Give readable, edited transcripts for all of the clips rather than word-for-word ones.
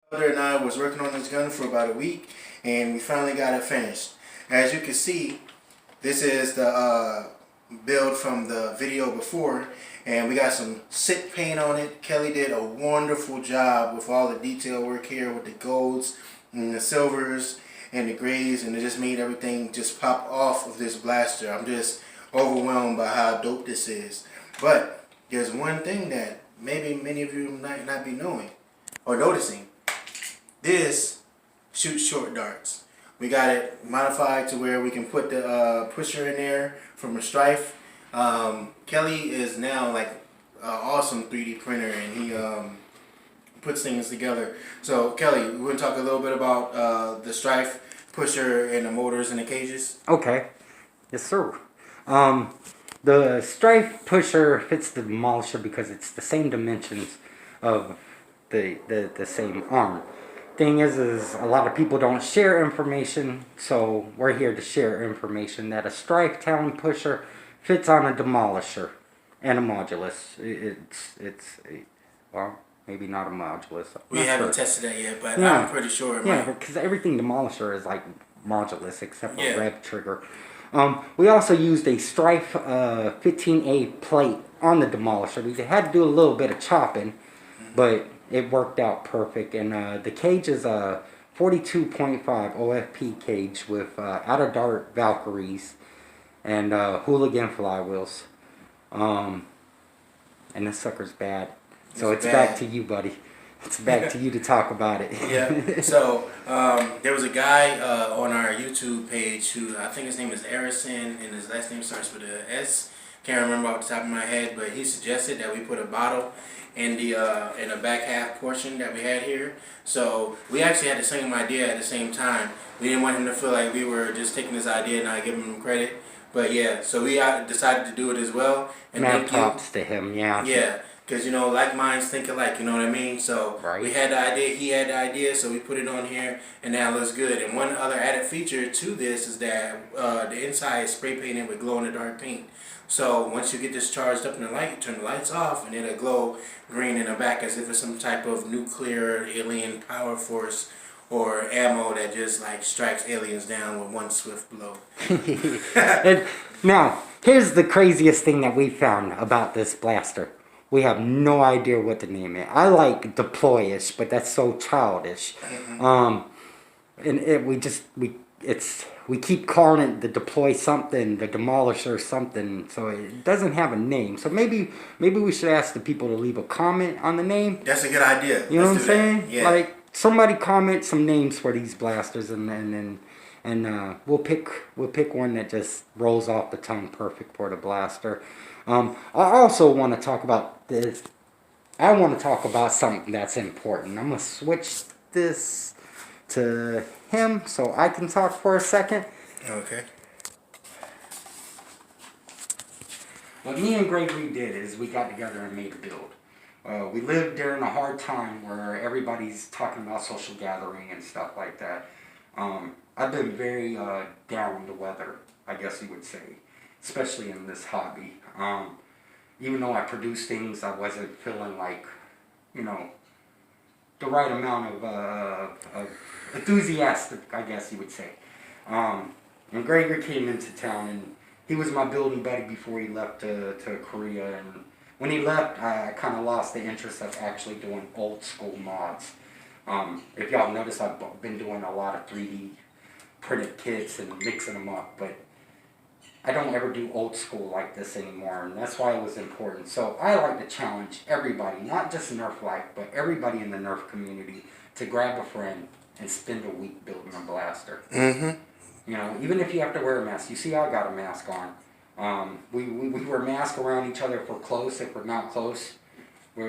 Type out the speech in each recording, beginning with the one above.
Brother and I was working on this gun for about a week, and we finally got it finished. As you can see, this is the build from the video before, and we got some sick paint on it. Kelly did a wonderful job with all the detail work here with the golds and the silvers and the grays, and it just made everything just pop off of this blaster. I'm just overwhelmed by how dope this is. But there's one thing that maybe many of you might not be knowing or noticing. This shoots short darts. We got it modified to where we can put the pusher in there from a Strife. Kelly is now like an awesome 3D printer, and he puts things together. So Kelly, we want to talk a little bit about the Strife pusher and the motors and the cages. Okay. Yes, sir. The Strife pusher fits the Demolisher because it's the same dimensions of the same arm. Thing is a lot of people don't share information, so we're here to share information that a Strife Talon pusher fits on a Demolisher and a modulus. Well, maybe not a modulus. We haven't tested that yet, but I'm pretty sure it might. Yeah, because everything Demolisher is like modulus except for rev trigger. We also used a Strife 15A plate on the Demolisher. We had to do a little bit of chopping, but it worked out perfect. And the cage is a 42.5 OFP cage with out of dart Valkyries and hooligan flywheels. And this sucker's bad. So it's back to you, buddy. It's back to you to talk about it. Yeah. So there was a guy on our YouTube page who, I think his name is Arison, and his last name starts with a S. Can't remember off the top of my head, but he suggested that we put a bottle in the back half portion that we had here. So we actually had the same idea at the same time. We didn't want him to feel like we were just taking this idea and not giving him credit. But yeah, so we decided to do it as well. And mad props to him, yeah. Yeah. Because, you know, like minds think alike, you know what I mean? So we had the idea, he had the idea, so we put it on here, and now it looks good. And one other added feature to this is that the inside is spray painted with glow-in-the-dark paint. So once you get this charged up in the light, you turn the lights off, and it'll glow green in the back as if it's some type of nuclear alien power force or ammo that just, like, strikes aliens down with one swift blow. Now, here's the craziest thing that we found about this blaster. We have no idea what to name it. I like deploy-ish, but that's so childish. And we keep calling it the deploy something, the demolisher something, so it doesn't have a name. So maybe we should ask the people to leave a comment on the name. That's a good idea. You know what I'm saying? Yeah. Like somebody comment some names for these blasters, and we'll pick one that just rolls off the tongue perfect for the blaster. I also want to talk about this. I want to talk about something that's important. I'm going to switch this to him so I can talk for a second. Okay. What me and Gregory did is we got together and made a build. We lived during a hard time where everybody's talking about social gathering and stuff like that. I've been very down the weather, I guess you would say, especially in this hobby. Even though I produced things, I wasn't feeling like, you know, the right amount of enthusiastic, I guess you would say. And Gregory came into town, and he was my building buddy before he left to Korea. And when he left, I kind of lost the interest of actually doing old school mods. If y'all notice, I've been doing a lot of 3D printed kits and mixing them up, but I don't ever do old school like this anymore, and that's why it was important. So I like to challenge everybody, not just Nerf Life, but everybody in the Nerf community, to grab a friend and spend a week building a blaster. You know, even if you have to wear a mask. You see, I got a mask on. We wear masks around each other if we're close. If we're not close, we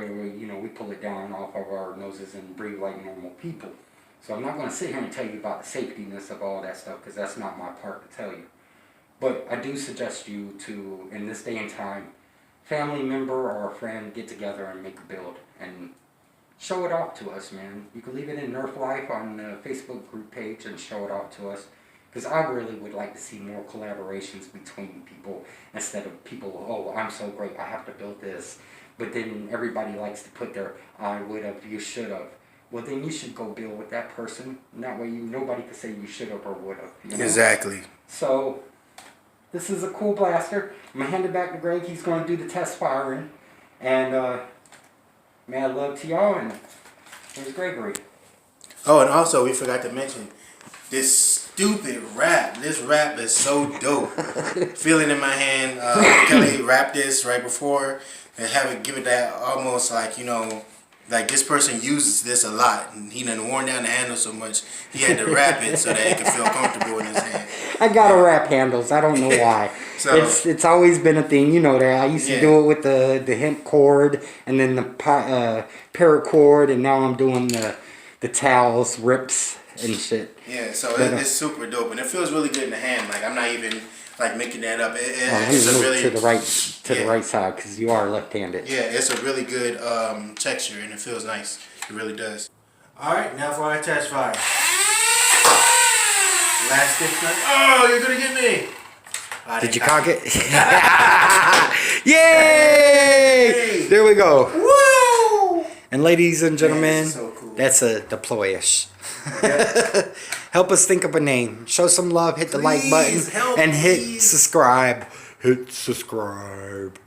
pull it down off of our noses and breathe like normal people. So I'm not going to sit here and tell you about the safetyness of all that stuff, because that's not my part to tell you. But I do suggest you to, in this day and time, family member or a friend get together and make a build and show it off to us, man. You can leave it in Nerf Life on the Facebook group page and show it off to us. Because I really would like to see more collaborations between people instead of people, oh, I'm so great, I have to build this. But then everybody likes to put their I would have, you should have. well then you should go build with that person. And that way nobody can say you should have or would have. You know? Exactly. So this is a cool blaster. I'm gonna hand it back to Greg. He's gonna do the test firing. And mad love to y'all, and here's Gregory. Oh, and also we forgot to mention this stupid wrap. This wrap is so dope. Feel it in my hand. Kelly wrapped this right before and have it give it that almost like, you know, like this person uses this a lot and he done worn down the handle so much he had to wrap it so that it could feel comfortable in his hand. I gotta wrap handles. I don't know why. So, it's always been a thing, you know that. I used to do it with the hemp cord and then the paracord, and now I'm doing the towels, rips and shit. Yeah, so it's super dope and it feels really good in the hand. Like I'm not even like making that up. It's a really to the right side because you are left-handed. Yeah, it's a really good texture and it feels nice. It really does. All right, now for our test fire. Last stick. Oh, you're gonna get me. Did you cock it? Yay! Hey. There we go. Woo! And ladies and gentlemen, so cool. That's a deployish. Yep. Help us think of a name. Show some love. Hit the like button and hit subscribe. Hit subscribe.